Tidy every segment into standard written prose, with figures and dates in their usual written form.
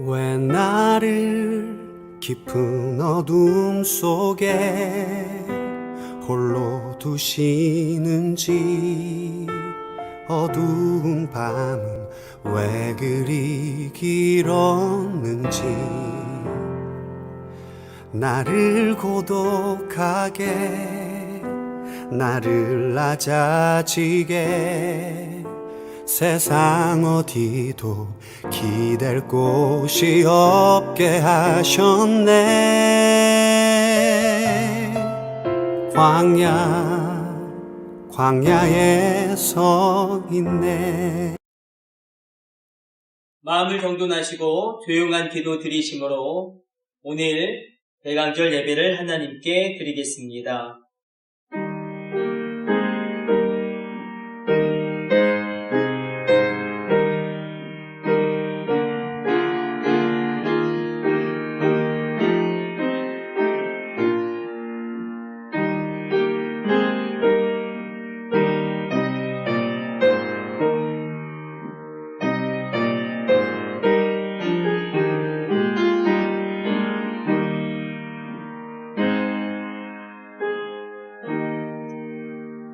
왜 나를 깊은 어둠 속에 홀로 두시는지, 어두운 밤은 왜 그리 길었는지, 나를 고독하게, 나를 낮아지게, 세상 어디도 기댈 곳이 없게 하셨네. 광야에 서 있네. 마음을 정돈하시고 조용한 기도 드리심으로 오늘 대강절 예배를 하나님께 드리겠습니다.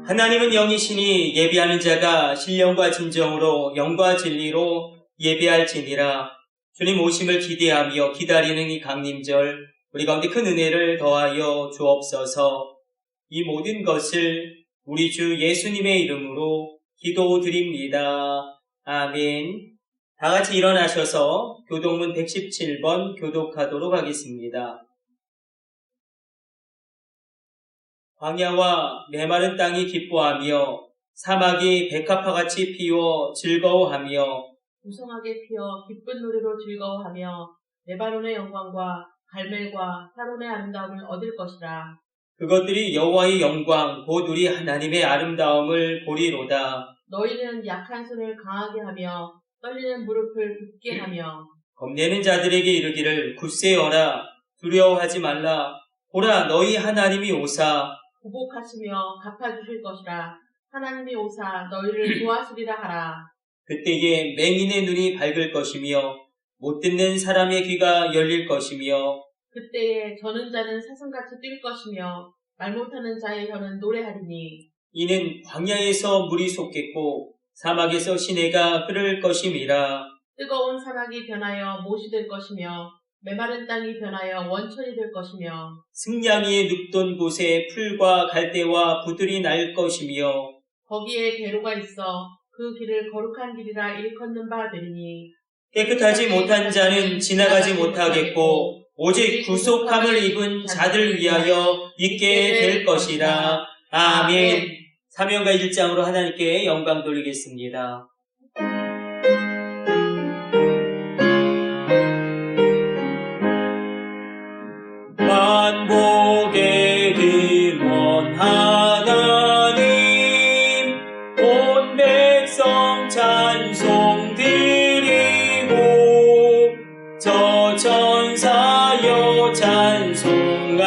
하나님은 영이시니 예비하는 자가 신령과 진정으로 영과 진리로 예배할지니라. 주님 오심을 기대하며 기다리는 이 강림절, 우리 가운데 큰 은혜를 더하여 주옵소서. 이 모든 것을 우리 주 예수님의 이름으로 기도드립니다. 아멘. 다 같이 일어나셔서 교동문 117번 교독하도록 하겠습니다. 광야와 메마른 땅이 기뻐하며 사막이 백합화같이 피워 즐거워하며 무성하게 피어 기쁜 노래로 즐거워하며 레바논의 영광과 갈멜과 사론의 아름다움을 얻을 것이라. 그것들이 여호와의 영광 곧 우리 하나님의 아름다움을 보리로다. 너희는 약한 손을 강하게 하며 떨리는 무릎을 굳게 하며 겁내는 자들에게 이르기를 굳세어라, 두려워하지 말라. 보라, 너희 하나님이 오사 보복하시며 갚아주실 것이라. 하나님이 오사 너희를 도와주리라 하라. 그때에 맹인의 눈이 밝을 것이며 못 듣는 사람의 귀가 열릴 것이며 그때에 저는 자는 사슴같이 뛸 것이며 말 못하는 자의 혀는 노래하리니 이는 광야에서 물이 솟겠고 사막에서 시내가 흐를 것임이라. 뜨거운 사막이 변하여 못이 될 것이며 메마른 땅이 변하여 원천이 될 것이며 승냥이의 눕던 곳에 풀과 갈대와 부들이 날 것이며 거기에 대로가 있어 그 길을 거룩한 길이라 일컫는 바 되리니 깨끗하지 못한 자는 지나가지 못하겠고 오직 구속함을 입은 자들 위하여 있게 될 것이라. 아멘. 사명과 1장으로 하나님께 영광 돌리겠습니다. 만복의 근원 하나님, 온 백성 찬송 드리고 저 천사여 찬송하세.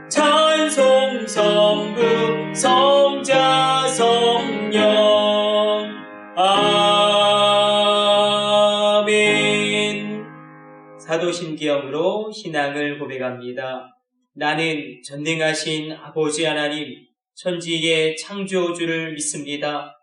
찬송 성부 성자 성령. 아멘. 사도신기형으로 신앙을 고백합니다. 나는 전능하신 아버지 하나님, 천지의 창조주를 믿습니다.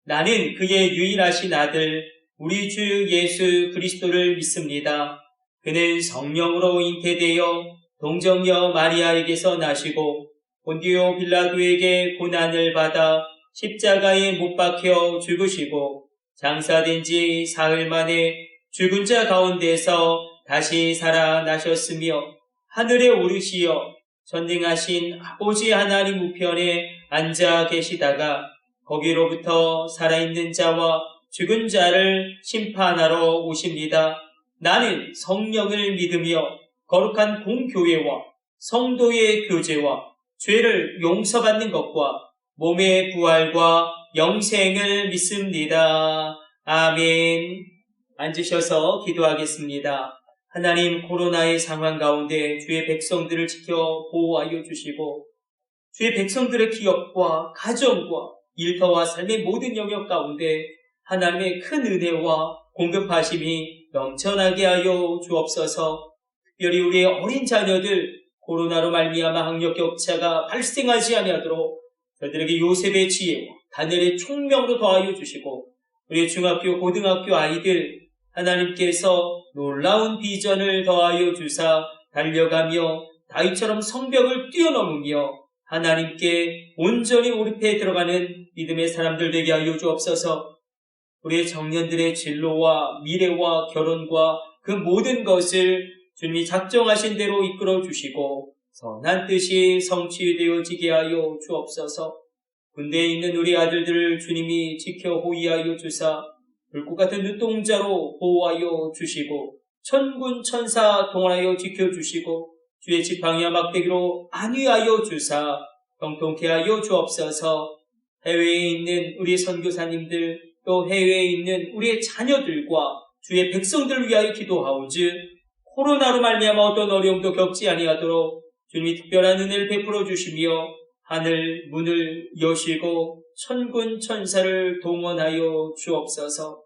나는 그의 유일하신 아들 우리 주 예수 그리스도를 믿습니다. 그는 성령으로 잉태되어 동정녀 마리아에게서 나시고 본디오 빌라도에게 고난을 받아 십자가에 못 박혀 죽으시고 장사된 지 사흘 만에 죽은 자 가운데서 다시 살아나셨으며 하늘에 오르시어 전능하신 아버지 하나님 우편에 앉아 계시다가 거기로부터 살아있는 자와 죽은 자를 심판하러 오십니다. 나는 성령을 믿으며 거룩한 공교회와 성도의 교제와 죄를 용서받는 것과 몸의 부활과 영생을 믿습니다. 아멘. 앉으셔서 기도하겠습니다. 하나님, 코로나의 상황 가운데 주의 백성들을 지켜 보호하여 주시고 주의 백성들의 기업과 가정과 일터와 삶의 모든 영역 가운데 하나님의 큰 은혜와 공급하심이 넘쳐나게 하여 주옵소서. 특별히 우리의 어린 자녀들 코로나로 말미암아 학력 격차가 발생하지 아니하도록 저들에게 요셉의 지혜와 다니엘의 총명으로 더하여 주시고 우리 중학교 고등학교 아이들 하나님께서 놀라운 비전을 더하여 주사 달려가며 다윗처럼 성벽을 뛰어넘으며 하나님께 온전히 몰입해 들어가는 믿음의 사람들 되게 하여 주옵소서. 우리의 청년들의 진로와 미래와 결혼과 그 모든 것을 주님이 작정하신 대로 이끌어 주시고 선한 뜻이 성취되어지게 하여 주옵소서. 군대에 있는 우리 아들들을 주님이 지켜 호위하여 주사 불꽃 같은 눈동자로 보호하여 주시고 천군 천사 동원하여 지켜주시고 주의 지팡이와 막대기로 안위하여 주사 형통케 하여 주옵소서. 해외에 있는 우리 선교사님들 또 해외에 있는 우리의 자녀들과 주의 백성들을 위하여 기도하오즉 코로나로 말미암아 어떤 어려움도 겪지 아니하도록 주님이 특별한 은혜를 베풀어 주시며 하늘 문을 여시고 천군 천사를 동원하여 주옵소서.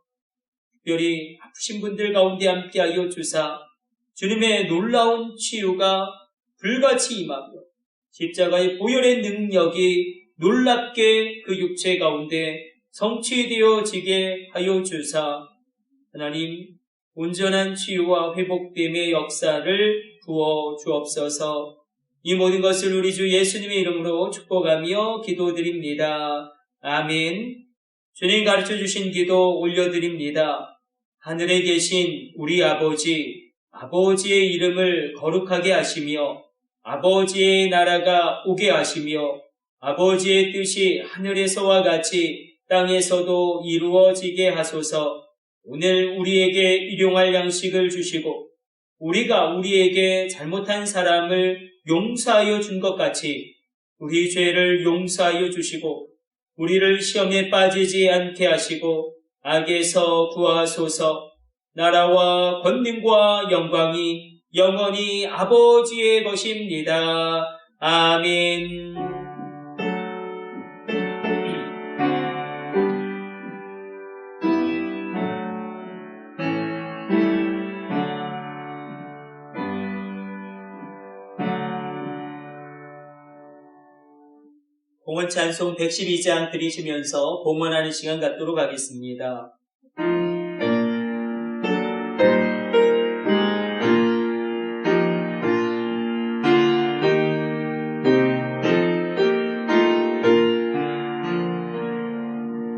특별히 아프신 분들 가운데 함께하여 주사 주님의 놀라운 치유가 불같이 임하며 십자가의 보혈의 능력이 놀랍게 그 육체 가운데 성취되어지게 하여 주사 하나님 온전한 치유와 회복됨의 역사를 부어 주옵소서. 이 모든 것을 우리 주 예수님의 이름으로 축복하며 기도드립니다. 아멘. 주님 가르쳐 주신 기도 올려드립니다. 하늘에 계신 우리 아버지, 아버지의 이름을 거룩하게 하시며 아버지의 나라가 오게 하시며 아버지의 뜻이 하늘에서와 같이 땅에서도 이루어지게 하소서. 오늘 우리에게 일용할 양식을 주시고 우리가 우리에게 잘못한 사람을 용서하여 준 것 같이 우리 죄를 용서하여 주시고 우리를 시험에 빠지지 않게 하시고 악에서 구하소서. 나라와 권능과 영광이 영원히 아버지의 것입니다. 아멘. 봉헌 찬송 112장 들으시면서 봉헌하는 시간 갖도록 하겠습니다.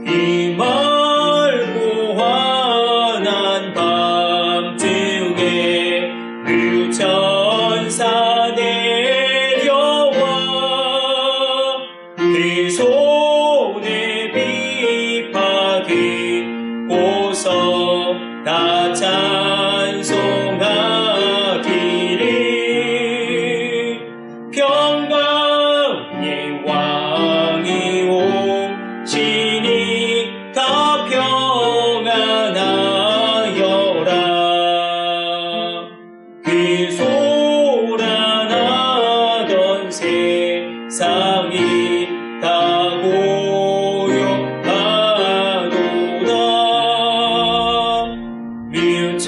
비 말고 환한 밤중에 류천사 내려와 그 손에 비파기 고서 다 찬송하기를 평강의 왕이 오시니 다 평안하여라. 그 소란하던 세상이 다 고요하도다. 뮤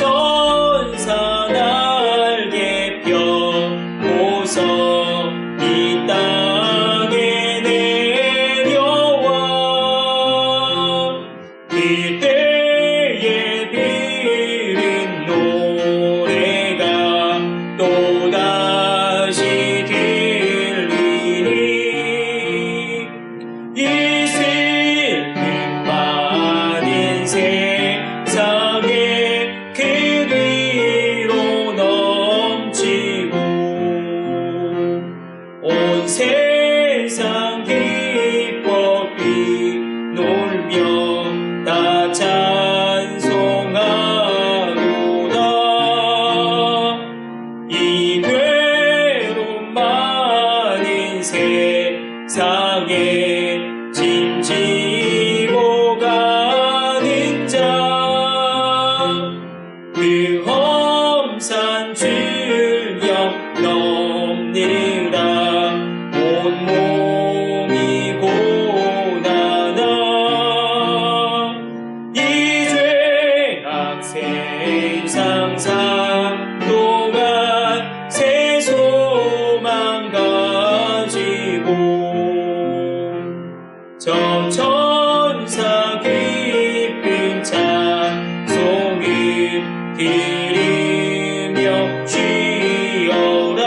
드리며 쉬어라.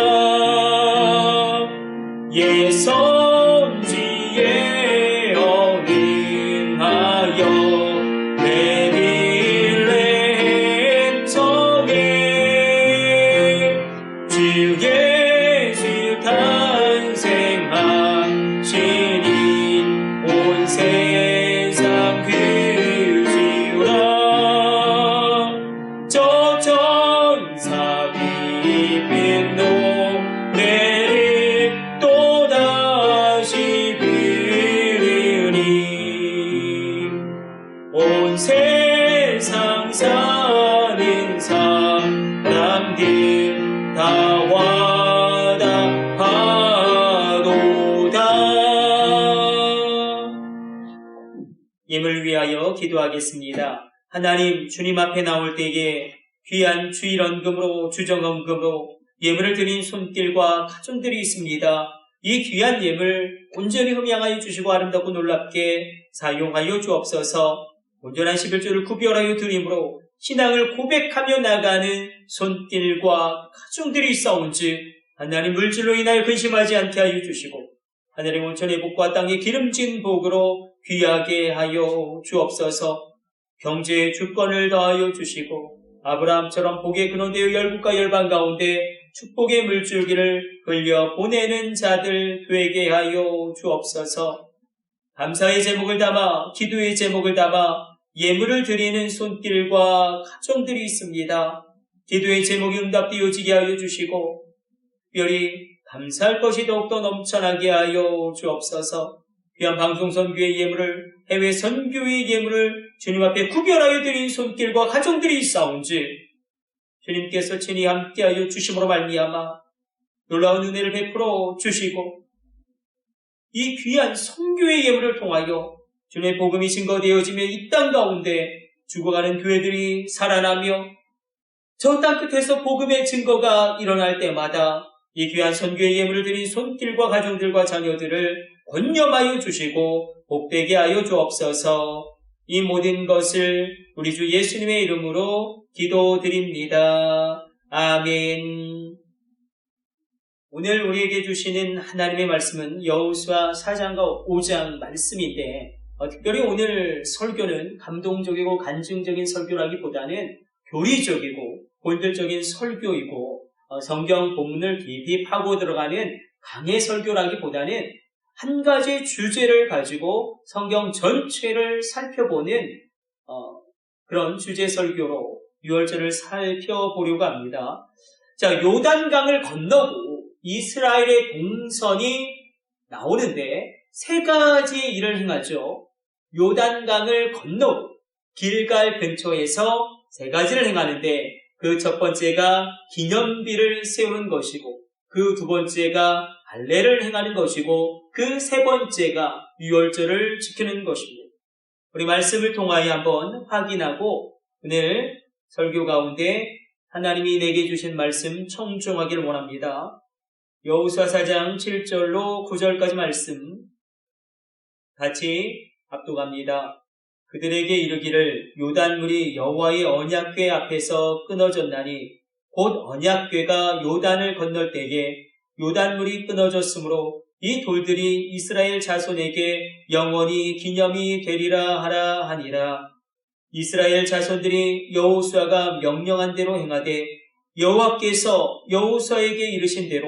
옛 선지에 언행하여 베들레헴 성에 주 예수 탄생하시니 온 세상 그지우라. 저 천사 빛빛 노래를 또다시 부르니 온 세상 사는 사람들 다 와답하도다. 임을 위하여 기도하겠습니다. 하나님, 주님 앞에 나올 때에 귀한 주일언금으로 주정언금으로 예물을 드린 손길과 가정들이 있습니다. 이 귀한 예물 온전히 흠양하여 주시고 아름답고 놀랍게 사용하여 주옵소서. 온전한 11조를 구별하여 드림으로 신앙을 고백하며 나가는 손길과 가정들이 있사온즉 하나님 물질로 인하여 근심하지 않게 하여 주시고 하늘의 온천의 복과 땅의 기름진 복으로 귀하게 하여 주옵소서. 경제의 주권을 더하여 주시고 아브라함처럼 복의 근원되어 열국과 열방 가운데 축복의 물줄기를 흘려 보내는 자들 되게 하여 주옵소서. 감사의 제목을 담아 기도의 제목을 담아 예물을 드리는 손길과 가정들이 있습니다. 기도의 제목이 응답되어지게 하여 주시고 특별히 감사할 것이 더욱더 넘쳐나게 하여 주옵소서. 귀한 방송 선교의 예물을 해외 선교의 예물을 주님 앞에 구별하여 드린 손길과 가정들이 있사온즉 주님께서 친히 함께하여 주심으로 말미암아 놀라운 은혜를 베풀어 주시고 이 귀한 선교의 예물을 통하여 주님의 복음이 증거되어지며 이 땅 가운데 죽어가는 교회들이 살아나며 저 땅 끝에서 복음의 증거가 일어날 때마다 이 귀한 선교의 예물을 드린 손길과 가정들과 자녀들을 권념하여 주시고 복되게 하여 주옵소서. 이 모든 것을 우리 주 예수님의 이름으로 기도드립니다. 아멘. 오늘 우리에게 주시는 하나님의 말씀은 여호수아 4장과 5장 말씀인데 특별히 오늘 설교는 감동적이고 간증적인 설교라기보다는 교리적이고 본질적인 설교이고 성경 본문을 깊이 파고 들어가는 강해 설교라기보다는 한 가지 주제를 가지고 성경 전체를 살펴보는 그런 주제 설교로 6월절을 살펴보려고 합니다. 자, 요단강을 건너고 이스라엘의 동선이 나오는데 세 가지 일을 행하죠. 요단강을 건너고 길갈 근처에서 세 가지를 행하는데 그 첫 번째가 기념비를 세우는 것이고 그 두 번째가 할례를 행하는 것이고 그 세 번째가 유월절을 지키는 것입니다. 우리 말씀을 통하여 한번 확인하고 오늘 설교 가운데 하나님이 내게 주신 말씀 청중하기를 원합니다. 여호수아 4장 7절로 9절까지 말씀 같이 합독합니다. 그들에게 이르기를 요단물이 여호와의 언약궤 앞에서 끊어졌나니 곧 언약궤가 요단을 건널 때에 요단물이 끊어졌으므로 이 돌들이 이스라엘 자손에게 영원히 기념이 되리라 하라 하니라. 이스라엘 자손들이 여호수아가 명령한 대로 행하되 여호와께서 여호수아에게 이르신 대로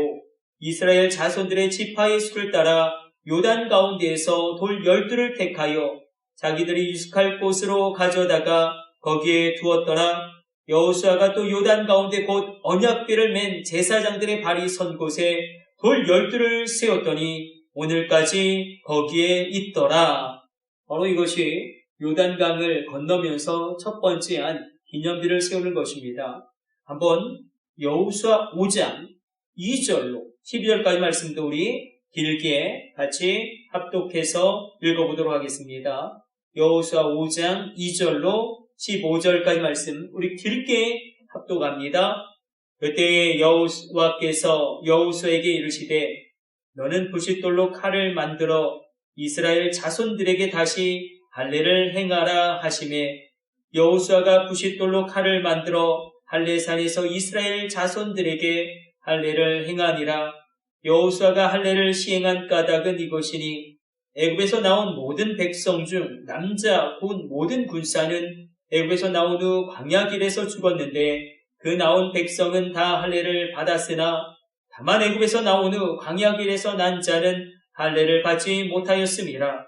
이스라엘 자손들의 지파의 수를 따라 요단 가운데에서 돌 12를 택하여 자기들이 유숙할 곳으로 가져다가 거기에 두었더라. 여호수아가 또 요단 가운데 곧 언약궤를 맨 제사장들의 발이 선 곳에 돌 12를 세웠더니 오늘까지 거기에 있더라. 바로 이것이 요단강을 건너면서 첫 번째 한 기념비를 세우는 것입니다. 한번 여호수아 5장 2절로 12절까지 말씀도 우리 길게 같이 합독해서 읽어보도록 하겠습니다. 여호수아 5장 2절로 15절까지 말씀 우리 길게 합독합니다. 그때 여호와께서 여호수아에게 이르시되 너는 부싯돌로 칼을 만들어 이스라엘 자손들에게 다시 할례를 행하라 하시매 여호수아가 부싯돌로 칼을 만들어 할례산에서 이스라엘 자손들에게 할례를 행하니라. 여호수아가 할례를 시행한 까닭은 이것이니 애굽에서 나온 모든 백성 중 남자 곧 모든 군사는 애굽에서 나온 후 광야길에서 죽었는데 그 나온 백성은 다 할례를 받았으나 다만 애굽에서 나온 후 광야길에서 난 자는 할례를 받지 못하였음이라.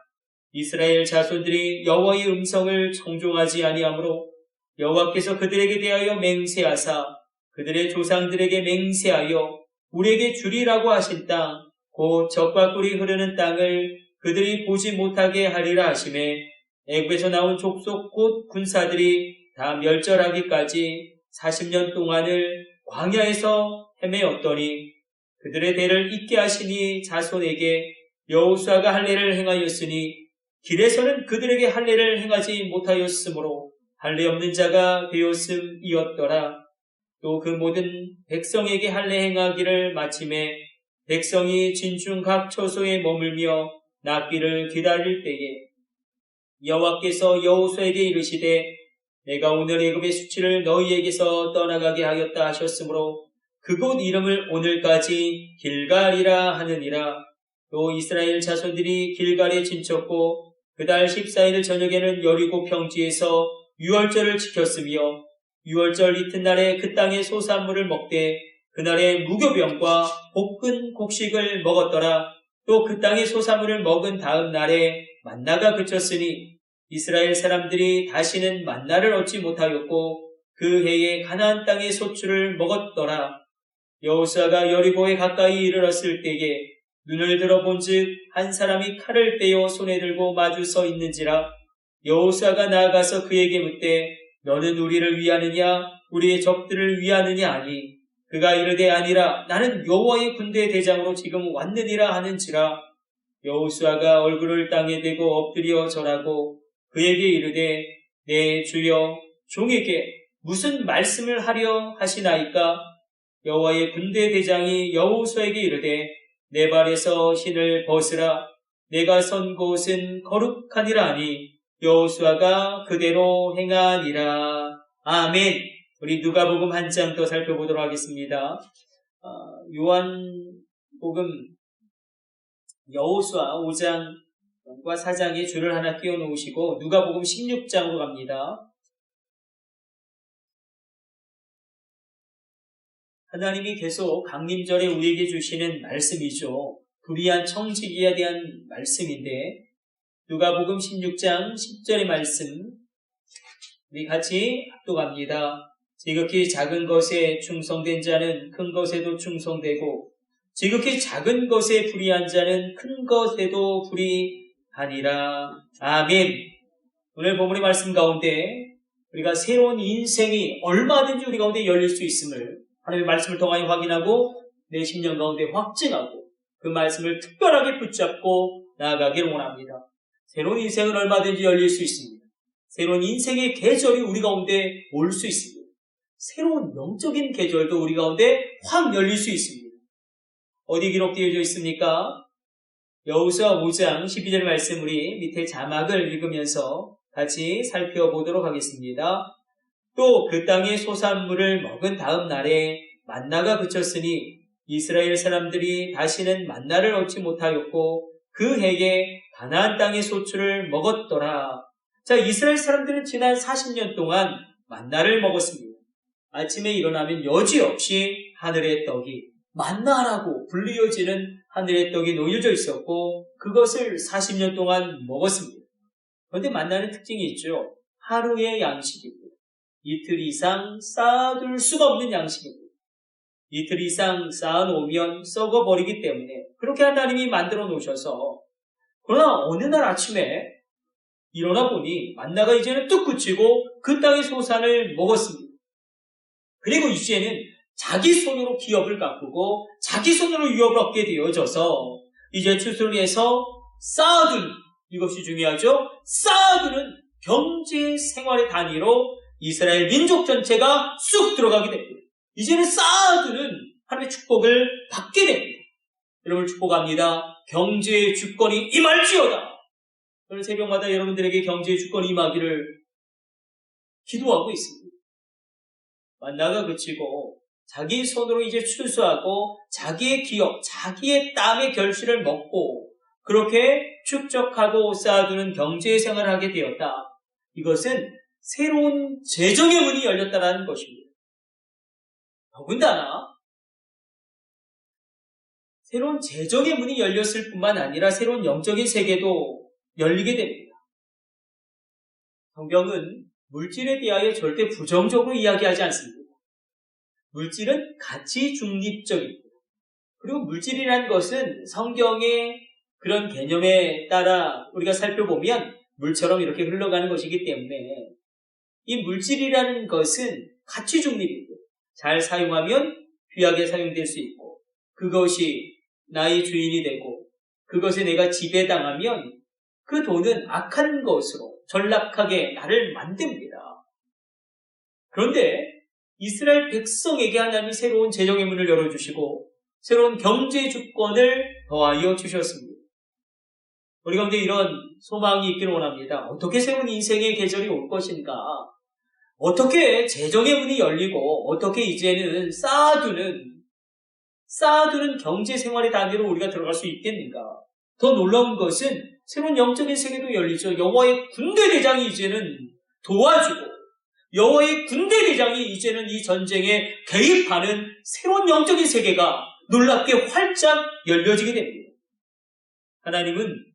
이스라엘 자손들이 여호와의 음성을 청종하지 아니하므로 여호와께서 그들에게 대하여 맹세하사 그들의 조상들에게 맹세하여 우리에게 주리라고 하신 땅 곧 젖과 꿀이 흐르는 땅을 그들이 보지 못하게 하리라 하시매 애굽에서 나온 족속 곧 군사들이 다 멸절하기까지 40년 동안을 광야에서 헤매었더니 그들의 대를 잇게 하시니 자손에게 여호수아가 할례를 행하였으니 길에서는 그들에게 할례를 행하지 못하였으므로 할례 없는 자가 되었음이었더라. 또 그 모든 백성에게 할례 행하기를 마침에 백성이 진중 각 처소에 머물며 낫기를 기다릴 때에 여호와께서 여호수아에게 이르시되 내가 오늘 애굽의 수치를 너희에게서 떠나가게 하였다 하셨으므로 그곳 이름을 오늘까지 길갈이라 하느니라. 또 이스라엘 자손들이 길갈에 진쳤고 그달 14일 저녁에는 여리고 평지에서 유월절을 지켰으며 유월절 이튿날에 그 땅의 소산물을 먹되 그날에 무교병과 볶은 곡식을 먹었더라. 또 그 땅의 소산물을 먹은 다음 날에 만나가 그쳤으니 이스라엘 사람들이 다시는 만나를 얻지 못하였고 그 해에 가나안 땅의 소출을 먹었더라. 여호수아가 여리고에 가까이 이르렀을 때에 눈을 들어본즉 한 사람이 칼을 빼어 손에 들고 마주 서 있는지라. 여호수아가 나아가서 그에게 묻되 너는 우리를 위하느냐 우리의 적들을 위하느냐 하니 그가 이르되 아니라 나는 여호와의 군대 대장으로 지금 왔느니라 하는지라. 여호수아가 얼굴을 땅에 대고 엎드려 절하고 그에게 이르되 내 주여 종에게 무슨 말씀을 하려 하시나이까. 여호와의 군대 대장이 여호수아에게 이르되 내 발에서 신을 벗으라. 내가 선 곳은 거룩하니라 하니 여호수아가 그대로 행하니라. 아멘. 우리 누가복음 한 장 더 살펴보도록 하겠습니다. 요한복음 여호수아 5장과 4장에 줄을 하나 끼워 놓으시고 누가복음 16장으로 갑니다. 하나님이 계속 강림절에 우리에게 주시는 말씀이죠. 불의한 청지기에 대한 말씀인데 누가복음 16장 10절의 말씀 우리 같이 합독합니다. 지극히 작은 것에 충성된 자는 큰 것에도 충성되고 지극히 작은 것에 불의한 자는 큰 것에도 불의하니라. 아멘. 오늘 본문의 말씀 가운데 우리가 새로운 인생이 얼마든지 우리 가운데 열릴 수 있음을 하나님의 말씀을 통하여 확인하고 내 심령 가운데 확증하고 그 말씀을 특별하게 붙잡고 나아가기를 원합니다. 새로운 인생은 얼마든지 열릴 수 있습니다. 새로운 인생의 계절이 우리 가운데 올 수 있습니다. 새로운 영적인 계절도 우리 가운데 확 열릴 수 있습니다. 어디 기록되어져 있습니까? 여호수아 5장 12절 말씀 우리 밑에 자막을 읽으면서 같이 살펴보도록 하겠습니다. 또 그 땅의 소산물을 먹은 다음 날에 만나가 그쳤으니 이스라엘 사람들이 다시는 만나를 얻지 못하였고 그 해에 가나안 땅의 소출을 먹었더라. 자, 이스라엘 사람들은 지난 40년 동안 만나를 먹었습니다. 아침에 일어나면 여지없이 하늘의 떡이 만나라고 불리어지는 하늘의 떡이 놓여져 있었고 그것을 40년 동안 먹었습니다. 그런데 만나는 특징이 있죠. 하루의 양식입니다. 이틀 이상 쌓아둘 수가 없는 양식입니다. 이틀 이상 쌓아놓으면 썩어버리기 때문에 그렇게 하나님이 만들어 놓으셔서 그러나 어느 날 아침에 일어나 보니 만나가 이제는 뚝 그치고 그 땅의 소산을 먹었습니다. 그리고 이제는 자기 손으로 기업을 가꾸고 자기 손으로 유업을 얻게 되어져서 이제 추수해서 쌓아둔 이것이 중요하죠. 쌓아두는 경제 생활의 단위로 이스라엘 민족 전체가 쑥 들어가게 됩니다. 이제는 쌓아두는 하나님의 축복을 받게 됩니다. 여러분을 축복합니다. 경제의 주권이 임할지어다. 오늘 새벽마다 여러분들에게 경제의 주권이 임하기를 기도하고 있습니다. 만나가 그치고 자기 손으로 이제 추수하고 자기의 기업, 자기의 땀의 결실을 먹고 그렇게 축적하고 쌓아두는 경제 생활을 하게 되었다. 이것은 새로운 재정의 문이 열렸다는 것입니다. 더군다나 새로운 재정의 문이 열렸을 뿐만 아니라 새로운 영적인 세계도 열리게 됩니다. 성경은 물질에 대하여 절대 부정적으로 이야기하지 않습니다. 물질은 가치 중립적입니다. 그리고 물질이라는 것은 성경의 그런 개념에 따라 우리가 살펴보면 물처럼 이렇게 흘러가는 것이기 때문에 이 물질이라는 것은 가치 중립입니다. 잘 사용하면 귀하게 사용될 수 있고 그것이 나의 주인이 되고 그것에 내가 지배당하면 그 돈은 악한 것으로 전락하게 나를 만듭니다. 그런데 이스라엘 백성에게 하나님이 새로운 재정의 문을 열어주시고 새로운 경제 주권을 더하여 주셨습니다. 우리 가운데 이런 소망이 있기를 원합니다. 어떻게 새로운 인생의 계절이 올 것인가? 어떻게 재정의 문이 열리고 어떻게 이제는 쌓아두는 경제 생활의 단계로 우리가 들어갈 수 있겠는가? 더 놀라운 것은 새로운 영적인 세계도 열리죠. 여호와의 군대 대장이 이제는 도와주고 여호와의 군대 대장이 이제는 이 전쟁에 개입하는 새로운 영적인 세계가 놀랍게 활짝 열려지게 됩니다. 하나님은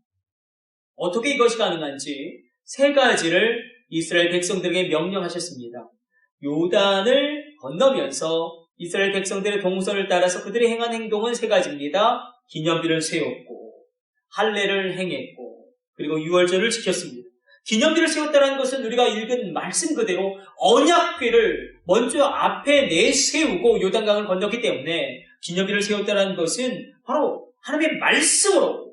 어떻게 이것이 가능한지 세 가지를 이스라엘 백성들에게 명령하셨습니다. 요단을 건너면서 이스라엘 백성들의 동선을 따라서 그들이 행한 행동은 세 가지입니다. 기념비를 세웠고 할례를 행했고 그리고 유월절을 지켰습니다. 기념비를 세웠다는 것은 우리가 읽은 말씀 그대로 언약궤를 먼저 앞에 내세우고 요단강을 건넜기 때문에 기념비를 세웠다는 것은 바로 하나님의 말씀으로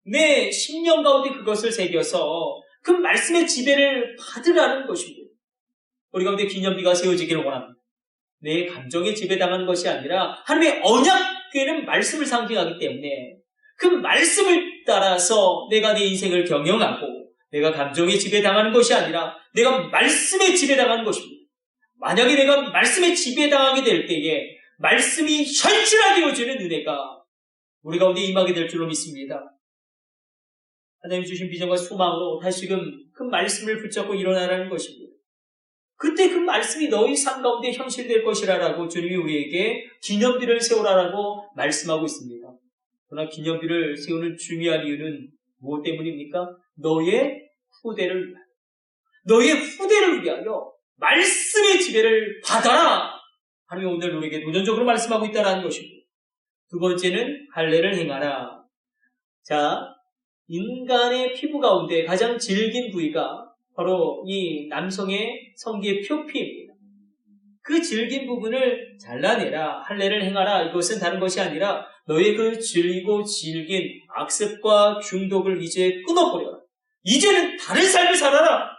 내 심령 가운데 그것을 새겨서 그 말씀의 지배를 받으라는 것입니다. 우리 가운데 기념비가 세워지기를 원합니다. 내 감정에 지배당하는 것이 아니라 하나님의 언약궤는 말씀을 상징하기 때문에 그 말씀을 따라서 내가 내 인생을 경영하고 내가 감정에 지배당하는 것이 아니라 내가 말씀에 지배당하는 것입니다. 만약에 내가 말씀에 지배당하게 될 때에 말씀이 현실화되어 되어지는 은혜가 우리 가운데 임하게 될 줄로 믿습니다. 하나님이 주신 비전과 소망으로 다시금 그 말씀을 붙잡고 일어나라는 것입니다. 그때 그 말씀이 너희 삶 가운데 현실될 것이라고 주님이 우리에게 기념비를 세우라라고 말씀하고 있습니다. 그러나 기념비를 세우는 중요한 이유는 무엇 때문입니까? 너의 후대를 위하여. 너의 후대를 위하여 말씀의 지배를 받아라. 하나님이 오늘 우리에게 도전적으로 말씀하고 있다는 것입니다. 두 번째는 할례를 행하라. 자, 인간의 피부 가운데 가장 질긴 부위가 바로 이 남성의 성기의 표피입니다. 그 질긴 부분을 잘라내라. 할례를 행하라. 이것은 다른 것이 아니라 너의 그 질기고 질긴 악습과 중독을 이제 끊어버려라. 이제는 다른 삶을 살아라.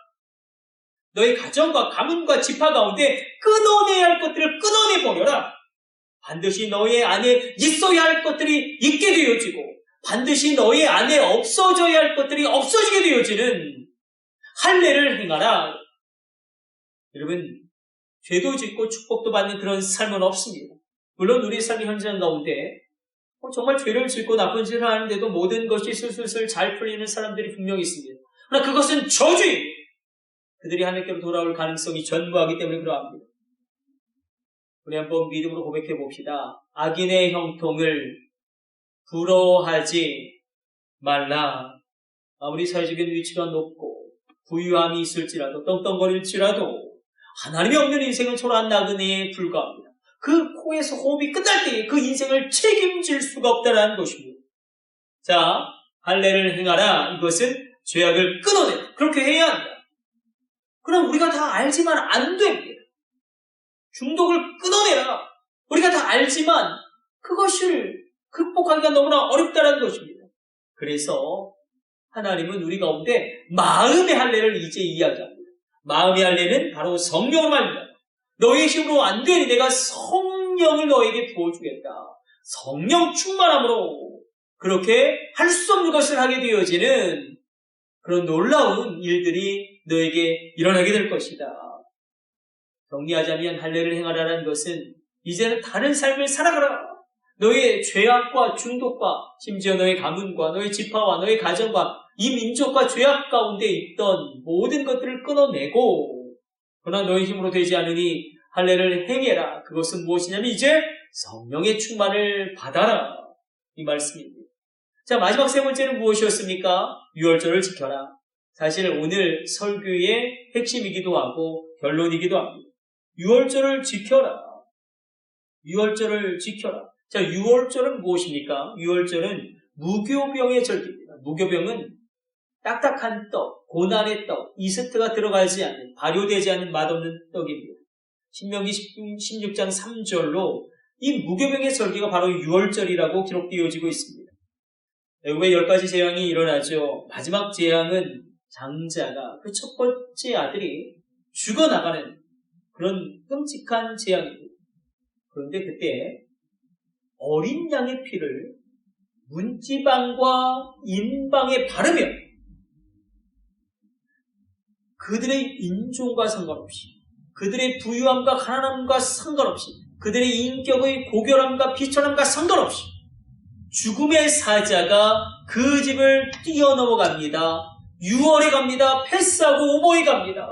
너의 가정과 가문과 지파 가운데 끊어내야 할 것들을 끊어내버려라. 반드시 너의 안에 있어야 할 것들이 있게 되어지고 반드시 너의 안에 없어져야 할 것들이 없어지게 되어지는 할례를 행하라. 여러분, 죄도 짓고 축복도 받는 그런 삶은 없습니다. 물론 우리의 삶의 현장 가운데 정말 죄를 짓고 나쁜 짓을 하는데도 모든 것이 슬슬 잘 풀리는 사람들이 분명히 있습니다. 그러나 그것은 저주입니다. 그들이 하나님께로 돌아올 가능성이 전무하기 때문에 그러합니다. 우리 한번 믿음으로 고백해 봅시다. 악인의 형통을 부러워하지 말라. 아무리 사회적인 위치가 높고 부유함이 있을지라도 떵떵거릴지라도 하나님이 없는 인생은 초라한 나그네에 불과합니다. 그 코에서 호흡이 끝날 때에 그 인생을 책임질 수가 없다는 것입니다. 자, 할례를 행하라. 이것은 죄악을 끊어내라. 그렇게 해야 한다. 그럼 우리가 다 알지만 안 됩니다. 중독을 끊어내라. 우리가 다 알지만 그것을 극복하기가 너무나 어렵다는 것입니다. 그래서 하나님은 우리 가운데 마음의 할례를 이제 이야기합니다. 마음의 할례는 바로 성령을 말합니다. 너의 힘으로 안 되니 내가 성령을 너에게 부어주겠다. 성령 충만함으로 그렇게 할 수 없는 것을 하게 되어지는 그런 놀라운 일들이 너에게 일어나게 될 것이다. 정리하자면 할례를 행하라는 것은 이제는 다른 삶을 살아가라. 너의 죄악과 중독과 심지어 너의 가문과 너의 지파와 너의 가정과 이 민족과 죄악 가운데 있던 모든 것들을 끊어내고 그러나 너의 힘으로 되지 않으니 할례를 행해라. 그것은 무엇이냐면 이제 성령의 충만을 받아라. 이 말씀입니다. 자, 마지막 세 번째는 무엇이었습니까? 유월절을 지켜라. 사실 오늘 설교의 핵심이기도 하고 결론이기도 합니다. 유월절을 지켜라. 유월절을 지켜라. 자, 유월절은 무엇입니까? 유월절은 무교병의 절기입니다. 무교병은 딱딱한 떡, 고난의 떡, 이스트가 들어가지 않는, 발효되지 않는 맛없는 떡입니다. 신명기 16장 3절로 이 무교병의 절기가 바로 유월절이라고 기록되어지고 있습니다. 애굽에 10가지 재앙이 일어나죠. 마지막 재앙은 장자가 그 첫 번째 아들이 죽어나가는 그런 끔찍한 재앙입니다. 그런데 그때 어린 양의 피를 문지방과 인방에 바르면 그들의 인종과 상관없이 그들의 부유함과 가난함과 상관없이 그들의 인격의 고결함과 비천함과 상관없이 죽음의 사자가 그 집을 뛰어넘어갑니다. 6월에 갑니다. 패스하고 오모에 갑니다.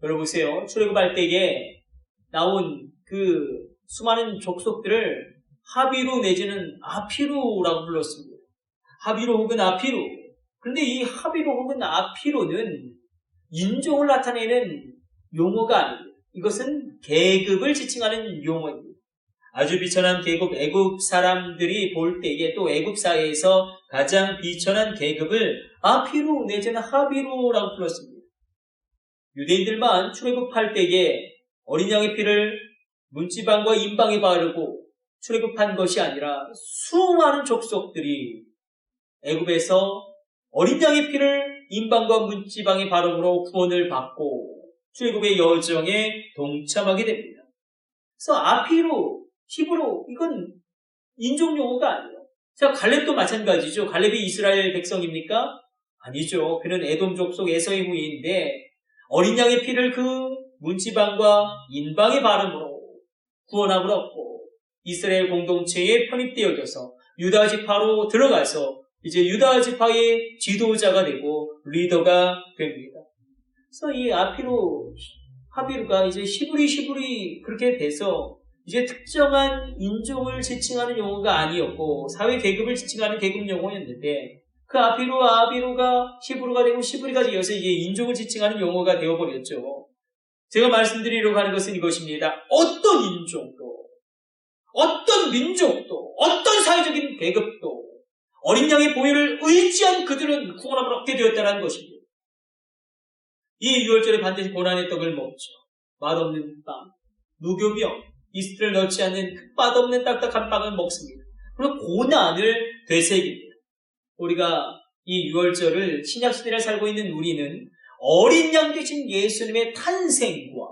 여러분 보세요. 출애굽할 때에 나온 그 수많은 족속들을 하비루 내지는 아피루라고 불렀습니다. 하비루 혹은 아피루. 그런데 이 하비루 혹은 아피루는 인종을 나타내는 용어가 아닙니다. 이것은 계급을 지칭하는 용어입니다. 아주 비천한 계급, 애굽 사람들이 볼 때에 또 애굽 사회에서 가장 비천한 계급을 아피루 내지는 하비루라고 불렀습니다. 유대인들만 출애굽할 때에 어린 양의 피를 문지방과 인방에 바르고 출애굽한 것이 아니라 수많은 족속들이 애굽에서 어린 양의 피를 인방과 문지방에 바름으로 구원을 받고 출애굽의 여정에 동참하게 됩니다. 그래서 아피루, 히브로 이건 인종 용어가 아니에요. 자, 갈렙도 마찬가지죠. 갈렙이 이스라엘 백성입니까? 아니죠. 그는 에돔 족속 에서의 후예인데 어린 양의 피를 그 문지방과 인방에 바름으로 구원함을 얻고 이스라엘 공동체에 편입되어져서 유다 지파로 들어가서 이제 유다 지파의 지도자가 되고 리더가 됩니다. 그래서 이 아피루, 하비루가 이제 히브리 그렇게 돼서 이제 특정한 인종을 지칭하는 용어가 아니었고 사회 계급을 지칭하는 계급 용어였는데 그 아비루가 히브루가 되고 히브리가 되어서 이게 인종을 지칭하는 용어가 되어버렸죠. 제가 말씀드리려고 하는 것은 이것입니다. 어떤 인종도, 어떤 민족도, 어떤 사회적인 계급도 어린 양의 보혈을 의지한 그들은 구원함을 얻게 되었다는 것입니다. 이 유월절에 반드시 고난의 떡을 먹죠. 맛없는 빵, 무교병, 이스트를 넣지 않는 그 맛없는 딱딱한 빵을 먹습니다. 그리고 고난을 되새깁니다. 우리가 이 유월절을 신약시대를 살고 있는 우리는 어린 양 되신 예수님의 탄생과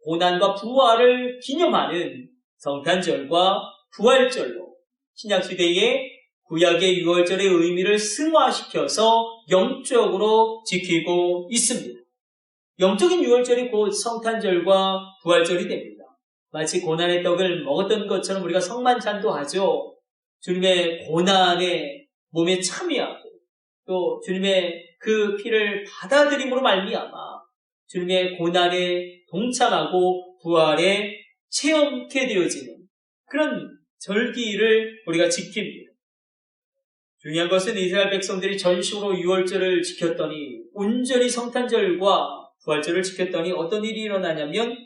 고난과 부활을 기념하는 성탄절과 부활절로 신약시대의 구약의 유월절의 의미를 승화시켜서 영적으로 지키고 있습니다. 영적인 유월절이 곧 성탄절과 부활절이 됩니다. 마치 고난의 떡을 먹었던 것처럼 우리가 성만찬도 하죠. 주님의 고난에 몸에 참여하고 또 주님의 그 피를 받아들임으로 말미암아 주님의 고난에 동참하고 부활에 체험케 되어지는 그런 절기를 우리가 지킵니다. 중요한 것은 이스라엘 백성들이 전식으로 유월절을 지켰더니 온전히 성탄절과 부활절을 지켰더니 어떤 일이 일어나냐면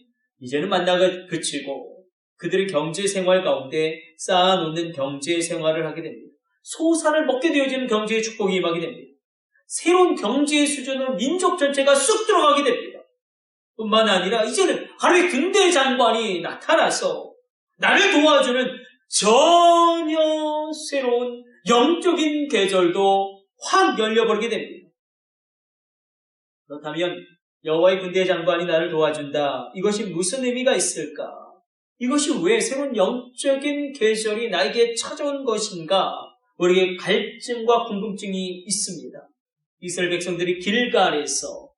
이제는 만나가 그치고 그들의 경제생활 가운데 쌓아놓는 경제생활을 하게 됩니다. 소산을 먹게 되어지는 경제의 축복이 임하게 됩니다. 새로운 경제의 수준으로 민족 전체가 쑥 들어가게 됩니다. 뿐만 아니라 이제는 하루에 군대 장관이 나타나서 나를 도와주는 전혀 새로운 영적인 계절도 확 열려버리게 됩니다. 그렇다면 여호와의 군대 장관이 나를 도와준다. 이것이 무슨 의미가 있을까? 이것이 왜 새로운 영적인 계절이 나에게 찾아온 것인가? 우리에게 갈증과 궁금증이 있습니다. 이스라엘 백성들이 길갈에서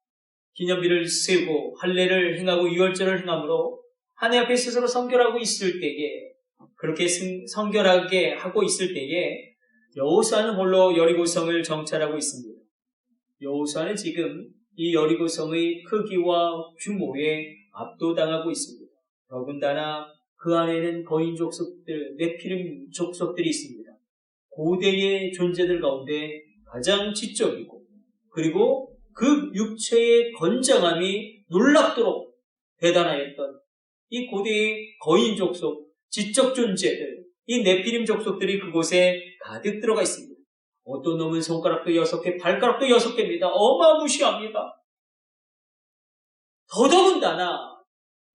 기념비를 세우고 할례를 행하고 유월절을 행함으로 하나님 앞에 스스로 성결하고 있을 때에, 그렇게 성결하게 하고 있을 때에 여호수아는 홀로 여리고성을 정찰하고 있습니다. 여호수아는 지금 이 여리고성의 크기와 규모에 압도당하고 있습니다. 더군다나 그 안에는 거인 족속들, 네피림 족속들이 있습니다. 고대의 존재들 가운데 가장 지적이고, 그리고 그 육체의 건장함이 놀랍도록 대단하였던 이 고대의 거인 족속, 지적 존재들, 이 네피림 족속들이 그곳에 가득 들어가 있습니다. 어떤 놈은 손가락도 6개, 발가락도 6개입니다. 어마무시합니다. 더더군다나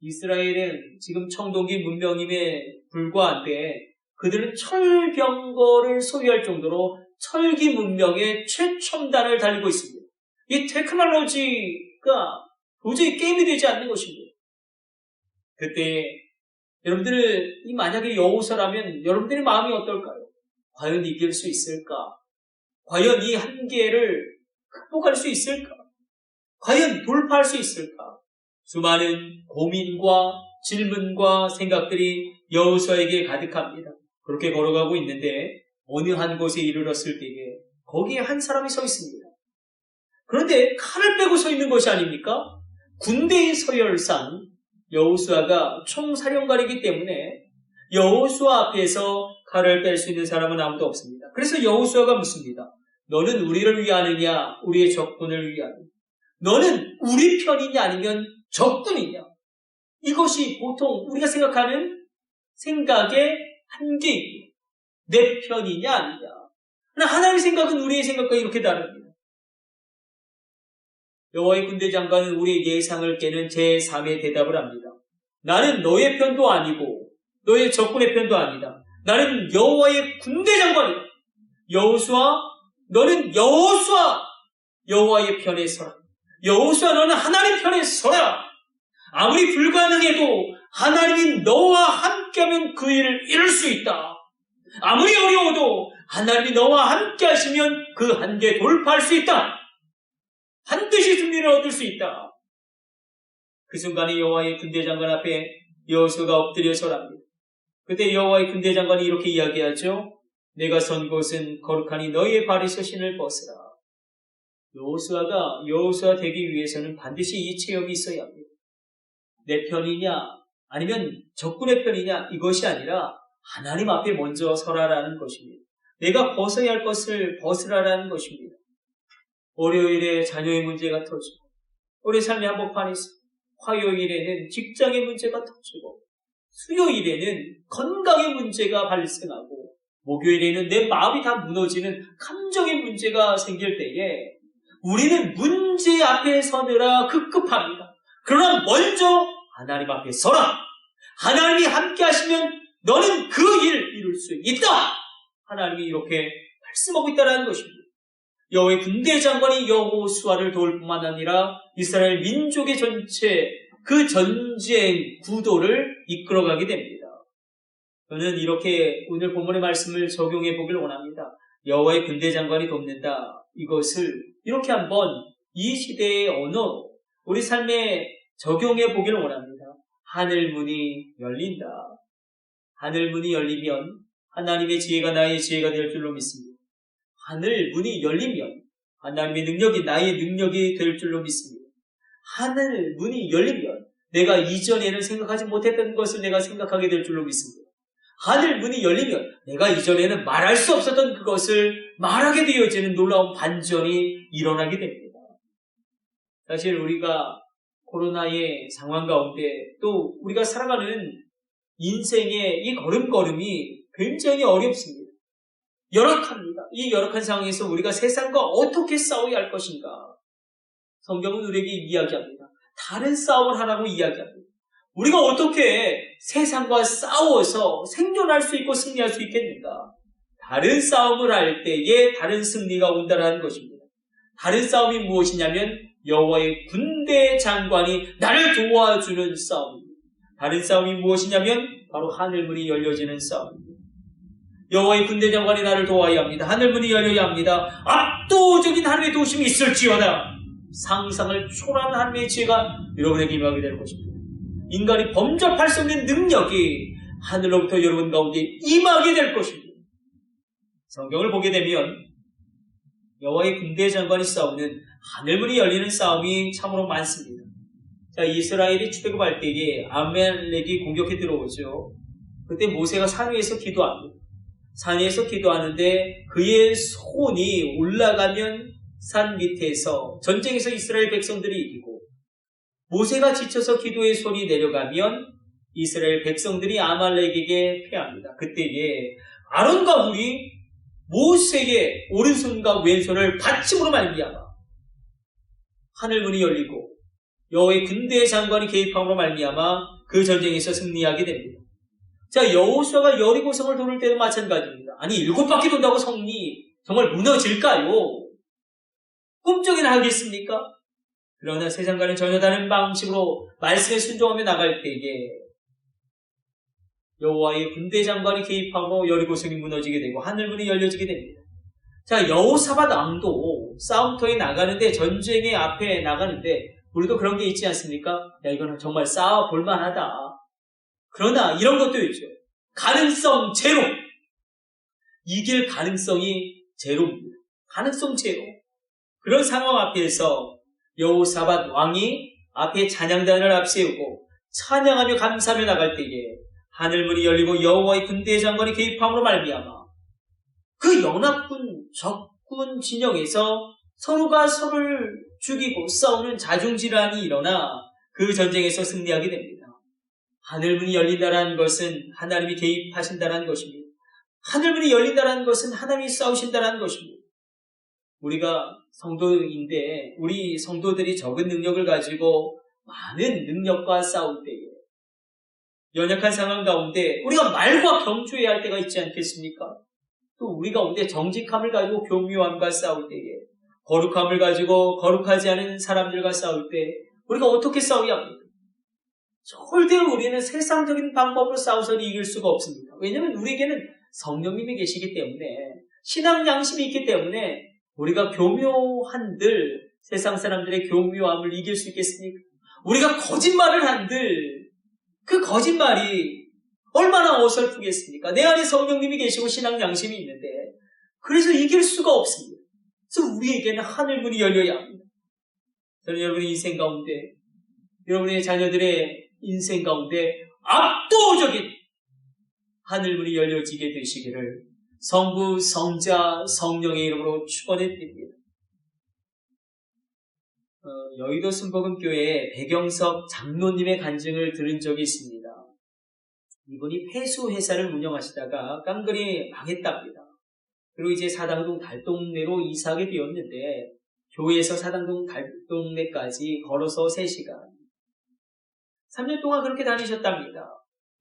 이스라엘은 지금 청동기 문명임에 불과한데 그들은 철병거를 소유할 정도로 철기 문명의 최첨단을 달리고 있습니다. 이 테크놀로지가 도저히 게임이 되지 않는 것입니다. 그때 여러분들이 만약에 여호수아라면 여러분들의 마음이 어떨까요? 과연 이길 수 있을까? 과연 이 한계를 극복할 수 있을까? 과연 돌파할 수 있을까? 수많은 고민과 질문과 생각들이 여호수아에게 가득합니다. 그렇게 걸어가고 있는데 어느 한 곳에 이르렀을 때에 거기에 한 사람이 서 있습니다. 그런데 칼을 빼고 서 있는 것이 아닙니까? 군대의 서열상 여호수아가 총사령관이기 때문에 여호수아 앞에서 칼을 뺄 수 있는 사람은 아무도 없습니다. 그래서 여호수아가 묻습니다. 너는 우리를 위하느냐, 우리의 적군을 위하느냐? 너는 우리 편이냐 아니면 적군이냐? 이것이 보통 우리가 생각하는 생각의 한계입니다. 내 편이냐 아니냐? 그러나 하나님의 생각은 우리의 생각과 이렇게 다릅니다. 여호와의 군대 장관은 우리의 예상을 깨는 제3의 대답을 합니다. 나는 너의 편도 아니고 너의 적군의 편도 아니다. 나는 여호와의 군대 장관이다. 여호수아, 너는 여호수아, 여호와의 편에 서라. 여호수아, 너는 하나님 편에 서라. 아무리 불가능해도 하나님이 너와 함께하면 그 일을 이룰 수 있다. 아무리 어려워도 하나님이 너와 함께 하시면 그 한계 돌파할 수 있다. 반드시 승리를 얻을 수 있다. 그 순간에 여호와의 군대 장관 앞에 여호수아가 엎드려 서랍니다. 그때 여호와의 군대 장관이 이렇게 이야기하죠. 내가 선 곳은 거룩하니 너희의 발에서 신을 벗으라. 여호수아가 여호수아 되기 위해서는 반드시 이 체험이 있어야 합니다. 내 편이냐 아니면 적군의 편이냐 이것이 아니라 하나님 앞에 먼저 서라라는 것입니다. 내가 벗어야 할 것을 벗으라라는 것입니다. 월요일에 자녀의 문제가 터지고 우리 삶의 한복판에서 화요일에는 직장의 문제가 터지고 수요일에는 건강의 문제가 발생하고 목요일에는 내 마음이 다 무너지는 감정의 문제가 생길 때에 우리는 문제 앞에 서느라 급급합니다. 그러나 먼저 하나님 앞에 서라. 하나님이 함께 하시면 너는 그 일 이룰 수 있다. 하나님이 이렇게 말씀하고 있다는 것입니다. 여호와의 군대 장관이 여호수아를 도울 뿐만 아니라 이스라엘 민족의 전체 그 전쟁 구도를 이끌어가게 됩니다. 저는 이렇게 오늘 본문의 말씀을 적용해 보길 원합니다. 여호와의 군대 장관이 돕는다. 이것을 이렇게 한번 이 시대의 언어로 우리 삶에 적용해 보길 원합니다. 하늘 문이 열린다. 하늘 문이 열리면 하나님의 지혜가 나의 지혜가 될 줄로 믿습니다. 하늘 문이 열리면 하나님의 능력이 나의 능력이 될 줄로 믿습니다. 하늘 문이 열리면 내가 이전에는 생각하지 못했던 것을 내가 생각하게 될 줄로 믿습니다. 하늘 문이 열리면 내가 이전에는 말할 수 없었던 그것을 말하게 되어지는 놀라운 반전이 일어나게 됩니다. 사실 우리가 코로나의 상황 가운데 또 우리가 살아가는 인생의 이 걸음걸음이 굉장히 어렵습니다. 열악합니다. 이 열악한 상황에서 우리가 세상과 어떻게 싸워야 할 것인가? 성경은 우리에게 이야기합니다. 다른 싸움을 하라고 이야기합니다. 우리가 어떻게 세상과 싸워서 생존할 수 있고 승리할 수 있겠는가? 다른 싸움을 할 때에 다른 승리가 온다는 것입니다. 다른 싸움이 무엇이냐면 여호와의 군대 장관이 나를 도와주는 싸움입니다. 다른 싸움이 무엇이냐면 바로 하늘문이 열려지는 싸움입니다. 여호와의 군대 장관이 나를 도와야 합니다. 하늘문이 열려야 합니다. 압도적인 하늘의 도심이 있을지어다. 상상을 초월한 하나님의 지혜가 여러분에게 임하게 될 것입니다. 인간이 범접할 수 없는 능력이 하늘로부터 여러분 가운데 임하게 될 것입니다. 성경을 보게 되면 여호와의 군대 장관이 싸우는 하늘문이 열리는 싸움이 참으로 많습니다. 자, 이스라엘이 출애굽할 때에 아말렉이 공격해 들어오죠. 그때 모세가 산 위에서 기도합니다. 산 위에서 기도하는데 그의 손이 올라가면 산 밑에서 전쟁에서 이스라엘 백성들이 이기고, 모세가 지쳐서 기도의 손이 내려가면 이스라엘 백성들이 아말렉에게 패합니다. 그때에 아론과 훌이 모세의 오른손과 왼손을 받침으로 말미암아 하늘문이 열리고 여호와의 군대의 장관이 개입함으로 말미암아 그 전쟁에서 승리하게 됩니다. 자, 여호수아가 여리고성을 도를 때도 마찬가지입니다. 아니, 7바퀴 돈다고 성이 정말 무너질까요? 꿈쩍이나 하겠습니까? 그러나 세상과는 전혀 다른 방식으로 말씀에 순종하며 나갈 때에 여호와의 군대 장관이 개입하고 여리고성이 무너지게 되고 하늘문이 열려지게 됩니다. 자, 여호사밧 왕도 싸움터에 나가는데, 전쟁의 앞에 나가는데, 우리도 그런 게 있지 않습니까? 야, 이거는 정말 싸워볼 만하다. 그러나 이런 것도 있죠. 가능성 제로. 이길 가능성이 제로입니다. 가능성 제로. 그런 상황 앞에서 여호사밧 왕이 앞에 찬양단을 앞세우고 찬양하며 감사하며 나갈 때에 하늘문이 열리고 여호와의 군대 장관이 개입함으로 말미암아 그 연합군 적군 진영에서 서로가 서로를 죽이고 싸우는 자중질환이 일어나 그 전쟁에서 승리하게 됩니다. 하늘문이 열린다는 것은 하나님이 개입하신다는 것입니다. 하늘문이 열린다는 것은 하나님이 싸우신다는 것입니다. 우리가 성도인데 우리 성도들이 적은 능력을 가지고 많은 능력과 싸울 때에 연약한 상황 가운데 우리가 말과 경주해야 할 때가 있지 않겠습니까? 또 우리 가운데 정직함을 가지고 교묘함과 싸울 때에, 거룩함을 가지고 거룩하지 않은 사람들과 싸울 때 우리가 어떻게 싸워야 합니까? 절대로 우리는 세상적인 방법으로 싸워서는 이길 수가 없습니다. 왜냐하면 우리에게는 성령님이 계시기 때문에, 신앙 양심이 있기 때문에 우리가 교묘한들 세상 사람들의 교묘함을 이길 수 있겠습니까? 우리가 거짓말을 한들 그 거짓말이 얼마나 어설프겠습니까? 내 안에 성령님이 계시고 신앙 양심이 있는데, 그래서 이길 수가 없습니다. 그래서 우리에게는 하늘문이 열려야 합니다. 저는 여러분의 인생 가운데, 여러분의 자녀들의 인생 가운데 압도적인 하늘문이 열려지게 되시기를 성부, 성자, 성령의 이름으로 축원해 드립니다. 여의도 순복음교회 백영석 장로님의 간증을 들은 적이 있습니다. 이분이 폐수회사를 운영하시다가 깡그리 망했답니다. 그리고 이제 사당동 달동네로 이사하게 되었는데, 교회에서 사당동 달동네까지 걸어서 3시간. 3년 동안 그렇게 다니셨답니다.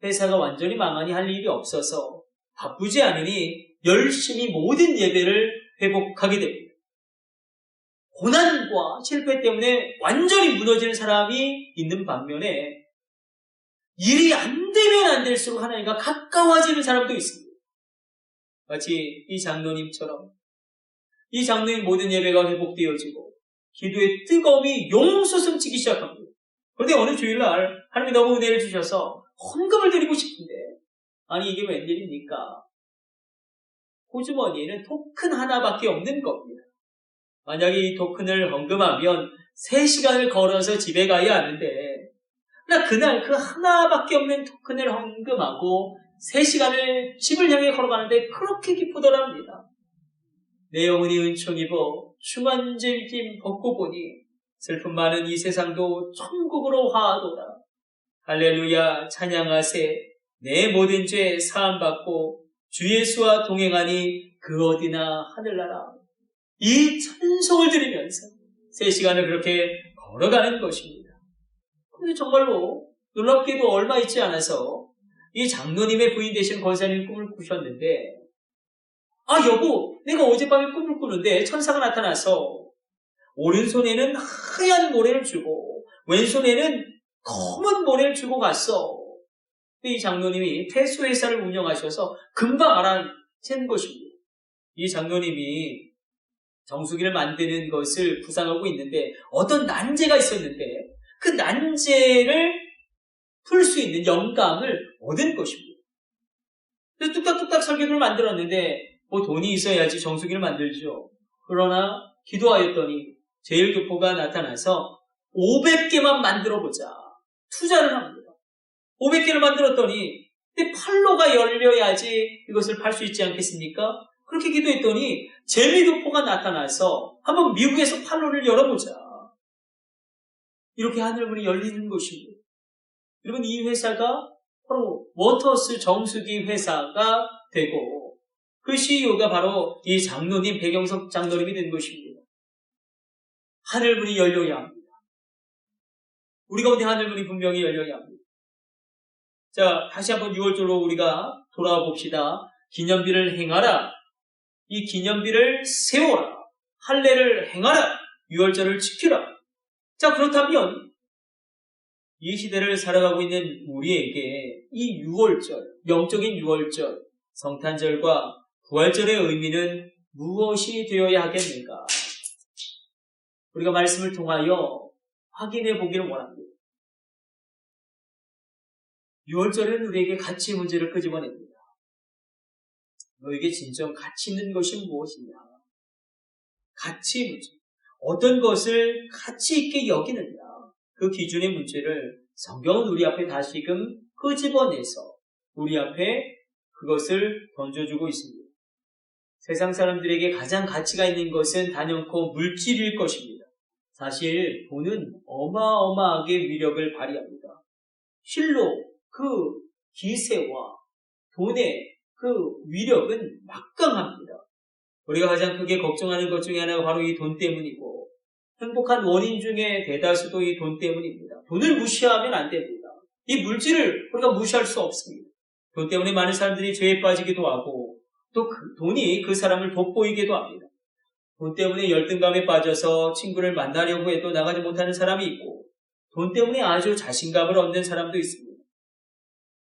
회사가 완전히 망하니 할 일이 없어서 바쁘지 않으니 열심히 모든 예배를 회복하게 됩니다. 고난과 실패 때문에 완전히 무너지는 사람이 있는 반면에 일이 안 되면 안 될수록 하나님과 가까워지는 사람도 있습니다. 마치 이 장로님처럼 이 장로님 모든 예배가 회복되어지고 기도의 뜨거움이 용솟음치기 시작합니다. 그런데 어느 주일날 하나님이 너무 은혜를 주셔서 헌금을 드리고 싶은데, 아니 이게 웬일입니까? 호주머니에는 토큰 하나밖에 없는 겁니다. 만약에 이 토큰을 헌금하면 3시간을 걸어서 집에 가야 하는데, 그날 그 하나밖에 없는 토큰을 헌금하고 3시간을 집을 향해 걸어가는데 그렇게 기쁘더랍니다. 내 영혼이 은총 입어 충만질짐 벗고 보니 슬픔 많은 이 세상도 천국으로 화하도다. 할렐루야, 찬양하세. 내 모든 죄 사함받고 주 예수와 동행하니 그 어디나 하늘나라. 이 찬송을 들으면서 3시간을 그렇게 걸어가는 것입니다. 근데 정말로 놀랍게도 얼마 있지 않아서 이 장로님의 부인 되신 권사님 꿈을 꾸셨는데, 여보, 내가 어젯밤에 꿈을 꾸는데 천사가 나타나서 오른손에는 하얀 모래를 주고 왼손에는 검은 모래를 주고 갔어. 이 장로님이 폐수회사를 운영하셔서 금방 알아챈 것입니다. 이 장로님이 정수기를 만드는 것을 구상하고 있는데 어떤 난제가 있었는데 그 난제를 풀 수 있는 영감을 얻은 것입니다. 그래서 뚝딱뚝딱 설계도를 만들었는데 뭐 돈이 있어야지 정수기를 만들죠. 그러나 기도하였더니 제일교포가 나타나서 500개만 만들어보자. 투자를 합니다. 500개를 만들었더니 근데 판로가 열려야지 이것을 팔 수 있지 않겠습니까? 그렇게 기도했더니 재미교포가 나타나서 한번 미국에서 판로를 열어보자. 이렇게 하늘문이 열리는 것입니다. 여러분, 이 회사가 바로 워터스 정수기 회사가 되고 그 CEO가 바로 이 장로님, 배경석 장로님이 된 것입니다. 하늘문이 열려야 합니다. 우리 가운데 하늘문이 분명히 열려야 합니다. 자, 다시 한번 6월절로 우리가 돌아와 봅시다. 기념비를 행하라. 이 기념비를 세워라. 할례를 행하라. 6월절을 지키라. 자, 그렇다면 이 시대를 살아가고 있는 우리에게 이 6월절, 영적인 6월절, 성탄절과 부활절의 의미는 무엇이 되어야 하겠는가? 우리가 말씀을 통하여 확인해 보기를 원합니다. 6월절은 우리에게 가치 문제를 끄집어냅니다. 너에게 진정 가치 있는 것이 무엇이냐? 가치 문제. 어떤 것을 가치 있게 여기느냐? 그 기준의 문제를 성경은 우리 앞에 다시금 끄집어내서 우리 앞에 그것을 던져주고 있습니다. 세상 사람들에게 가장 가치가 있는 것은 단연코 물질일 것입니다. 사실 돈은 어마어마하게 위력을 발휘합니다. 실로 그 기세와 돈의 그 위력은 막강합니다. 우리가 가장 크게 걱정하는 것 중에 하나가 바로 이 돈 때문이고 행복한 원인 중에 대다수도 이 돈 때문입니다. 돈을 무시하면 안 됩니다. 이 물질을 우리가 무시할 수 없습니다. 돈 때문에 많은 사람들이 죄에 빠지기도 하고 또 그 돈이 그 사람을 돋보이기도 합니다. 돈 때문에 열등감에 빠져서 친구를 만나려고 해도 나가지 못하는 사람이 있고 돈 때문에 아주 자신감을 얻는 사람도 있습니다.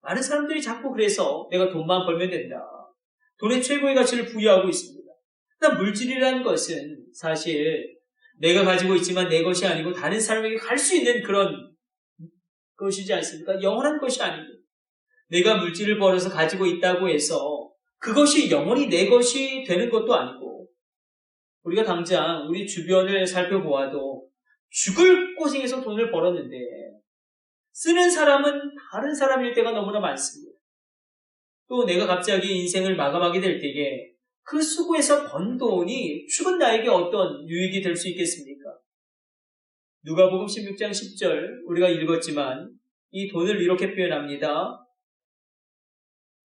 많은 사람들이 자꾸 그래서 내가 돈만 벌면 된다. 돈의 최고의 가치를 부여하고 있습니다. 그러나 물질이라는 것은 사실 내가 가지고 있지만 내 것이 아니고 다른 사람에게 갈 수 있는 그런 것이지 않습니까? 영원한 것이 아니고 내가 물질을 벌어서 가지고 있다고 해서 그것이 영원히 내 것이 되는 것도 아니고 우리가 당장 우리 주변을 살펴보아도 죽을 고생해서 돈을 벌었는데 쓰는 사람은 다른 사람일 때가 너무나 많습니다. 또 내가 갑자기 인생을 마감하게 될 때에 그 수고에서 번 돈이 죽은 나에게 어떤 유익이 될 수 있겠습니까? 누가복음 16장 10절 우리가 읽었지만 이 돈을 이렇게 표현합니다.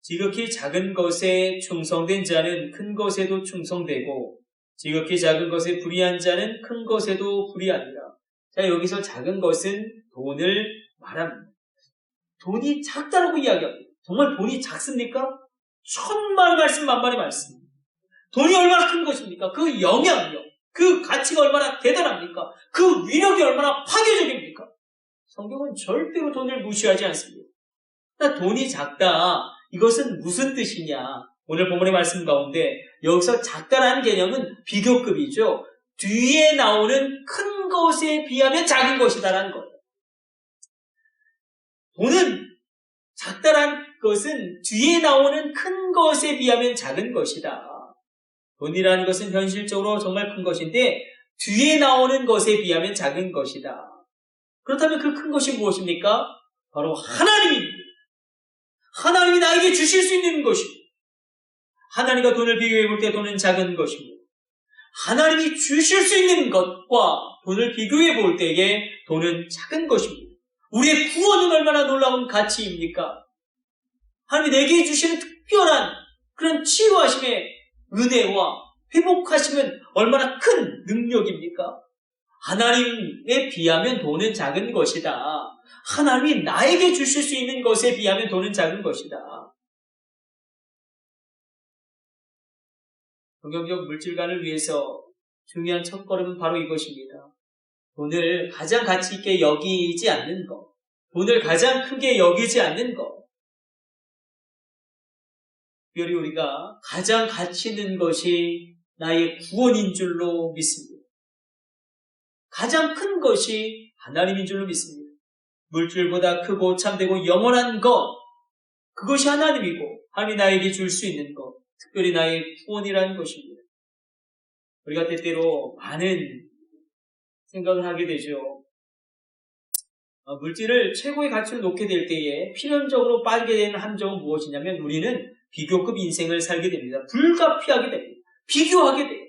지극히 작은 것에 충성된 자는 큰 것에도 충성되고 지극히 작은 것에 불의한 자는 큰 것에도 불의하니라. 자, 여기서 작은 것은 돈을 말합니다. 돈이 작다라고 이야기합니다. 정말 돈이 작습니까? 천만의 말씀 만만의 말씀. 돈이 얼마나 큰 것입니까? 그 영향력, 그 가치가 얼마나 대단합니까? 그 위력이 얼마나 파괴적입니까? 성경은 절대로 돈을 무시하지 않습니다. 돈이 작다, 이것은 무슨 뜻이냐? 오늘 본문의 말씀 가운데 여기서 작다라는 개념은 비교급이죠. 뒤에 나오는 큰 것에 비하면 작은 것이다라는 거예요. 돈은 작다라는 것은 뒤에 나오는 큰 것에 비하면 작은 것이다. 돈이라는 것은 현실적으로 정말 큰 것인데 뒤에 나오는 것에 비하면 작은 것이다. 그렇다면 그 큰 것이 무엇입니까? 바로 하나님입니다. 하나님이 나에게 주실 수 있는 것입니다. 하나님과 돈을 비교해 볼 때 돈은 작은 것입니다. 하나님이 주실 수 있는 것과 돈을 비교해 볼 때에 돈은 작은 것입니다. 우리의 구원은 얼마나 놀라운 가치입니까? 하나님이 내게 주시는 특별한 그런 치유하심의 은혜와 회복하심은 얼마나 큰 능력입니까? 하나님에 비하면 돈은 작은 것이다. 하나님이 나에게 주실 수 있는 것에 비하면 돈은 작은 것이다. 성경적 물질관을 위해서 중요한 첫걸음은 바로 이것입니다. 돈을 가장 가치 있게 여기지 않는 것. 돈을 가장 크게 여기지 않는 것. 특별히 우리가 가장 가치 있는 것이 나의 구원인 줄로 믿습니다. 가장 큰 것이 하나님인 줄로 믿습니다. 물질보다 크고 참되고 영원한 것, 그것이 하나님이고 하나님이 나에게 줄 수 있는 것, 특별히 나의 구원이라는 것입니다. 우리가 때때로 많은 생각을 하게 되죠. 물질을 최고의 가치로 놓게 될 때에 필연적으로 빠지게 되는 함정은 무엇이냐면 우리는 비교급 인생을 살게 됩니다. 불가피하게 됩니다. 비교하게 돼요.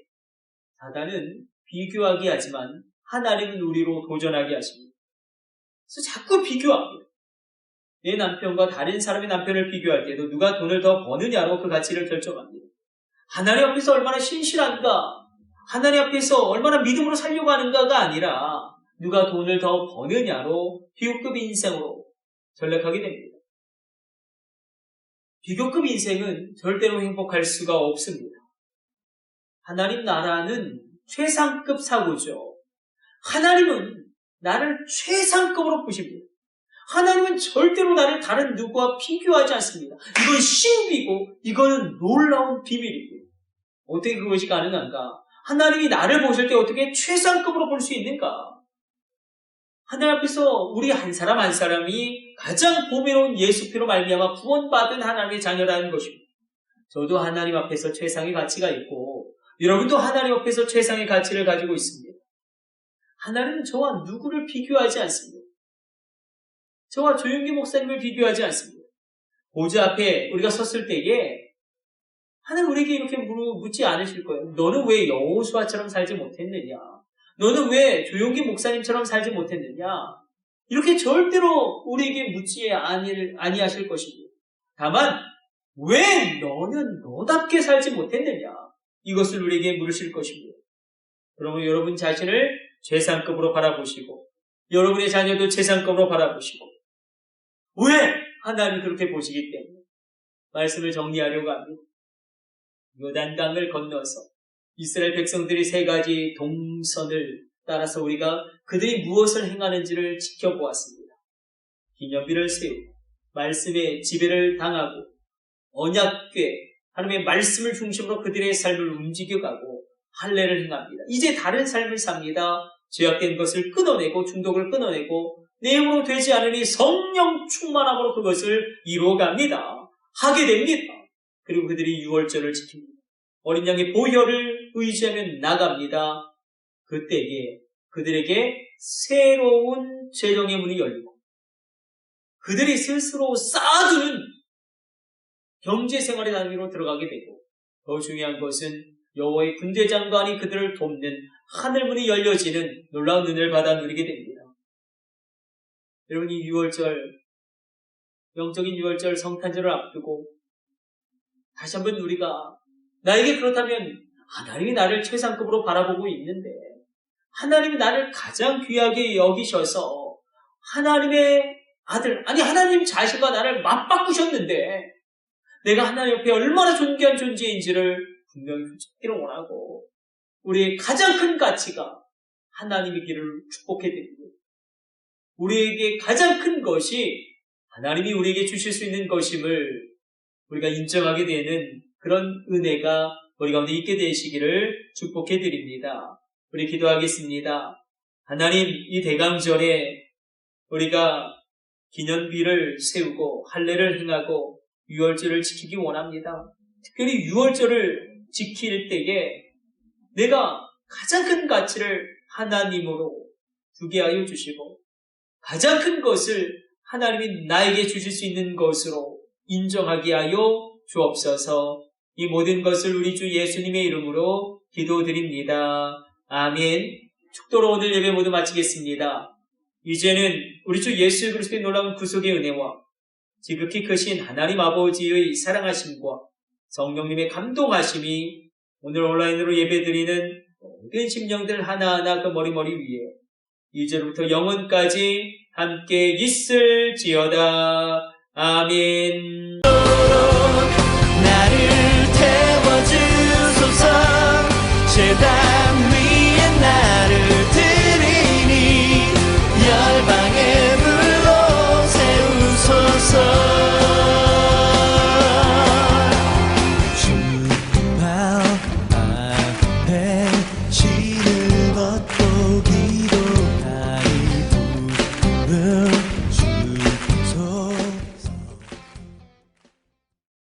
사단은 비교하게 하지만 하나님은 우리로 도전하게 하십니다. 그래서 자꾸 비교합니다. 내 남편과 다른 사람의 남편을 비교할 때도 누가 돈을 더 버느냐로 그 가치를 결정합니다. 하나님 앞에서 얼마나 신실한가, 하나님 앞에서 얼마나 믿음으로 살려고 하는가가 아니라 누가 돈을 더 버느냐로 비교급 인생으로 전락하게 됩니다. 비교급 인생은 절대로 행복할 수가 없습니다. 하나님 나라는 최상급 사고죠. 하나님은 나를 최상급으로 보십니다. 하나님은 절대로 나를 다른 누구와 비교하지 않습니다. 이건 신비고 이거는 놀라운 비밀이고요. 어떻게 그것이 가능한가? 하나님이 나를 보실 때 어떻게 최상급으로 볼 수 있는가? 하나님 앞에서 우리 한 사람 한 사람이 가장 보배로운 예수피로 말미암아 구원받은 하나님의 자녀라는 것입니다. 저도 하나님 앞에서 최상의 가치가 있고 여러분도 하나님 앞에서 최상의 가치를 가지고 있습니다. 하나님은 저와 누구를 비교하지 않습니다. 저와 조용기 목사님을 비교하지 않습니다. 보좌 앞에 우리가 섰을 때에 하나님 우리에게 이렇게 묻지 않으실 거예요. 너는 왜 여호수아처럼 살지 못했느냐? 너는 왜 조용기 목사님처럼 살지 못했느냐? 이렇게 절대로 우리에게 묻지 아니하실 것입니다. 다만 왜 너는 너답게 살지 못했느냐? 이것을 우리에게 물으실 것입니다. 그러면 여러분 자신을 최상급으로 바라보시고 여러분의 자녀도 최상급으로 바라보시고 왜? 하나님이 그렇게 보시기 때문에 말씀을 정리하려고 합니다. 요단강을 건너서 이스라엘 백성들이 세 가지 동선을 따라서 우리가 그들이 무엇을 행하는지를 지켜보았습니다. 기념비를 세우고 말씀의 지배를 당하고 언약궤 하나님의 말씀을 중심으로 그들의 삶을 움직여가고 할례를 행합니다. 이제 다른 삶을 삽니다. 죄악된 것을 끊어내고 중독을 끊어내고 내 힘으로 되지 않으니 성령 충만함으로 그것을 이루어갑니다. 하게 됩니다. 그리고 그들이 유월절을 지킵니다. 어린 양의 보혈을 의지하며 나갑니다. 그때에 그들에게 새로운 재정의 문이 열리고 그들이 스스로 쌓아두는 경제생활의 단위로 들어가게 되고 더 중요한 것은 여호와의 군대장관이 그들을 돕는 하늘문이 열려지는 놀라운 은혜를 받아 누리게 됩니다. 여러분 이 유월절, 영적인 유월절 성탄절을 앞두고 다시 한번 우리가 나에게 그렇다면 하나님이 나를 최상급으로 바라보고 있는데 하나님이 나를 가장 귀하게 여기셔서 하나님의 아들, 아니 하나님 자신과 나를 맞바꾸셨는데 내가 하나님 옆에 얼마나 존귀한 존재인지를 분명히 훔치기를 원하고 우리의 가장 큰 가치가 하나님이기를 축복해드립니다. 우리에게 가장 큰 것이 하나님이 우리에게 주실 수 있는 것임을 우리가 인정하게 되는 그런 은혜가 우리 가운데 있게 되시기를 축복해드립니다. 우리 기도하겠습니다. 하나님 이 대강절에 우리가 기념비를 세우고 할례를 행하고 유월절을 지키기 원합니다. 특별히 유월절을 지킬 때에 내가 가장 큰 가치를 하나님으로 두게 하여 주시고 가장 큰 것을 하나님이 나에게 주실 수 있는 것으로 인정하게 하여 주옵소서. 이 모든 것을 우리 주 예수님의 이름으로 기도드립니다. 아멘. 축도로 오늘 예배 모두 마치겠습니다. 이제는 우리 주 예수 그리스도의 놀라운 구속의 은혜와 지극히 크신 하나님 아버지의 사랑하심과 성령님의 감동하심이 오늘 온라인으로 예배드리는 모든 심령들 하나하나 그 머리머리 위에 이제부터 영원까지 함께 있을지어다. 아멘. 나를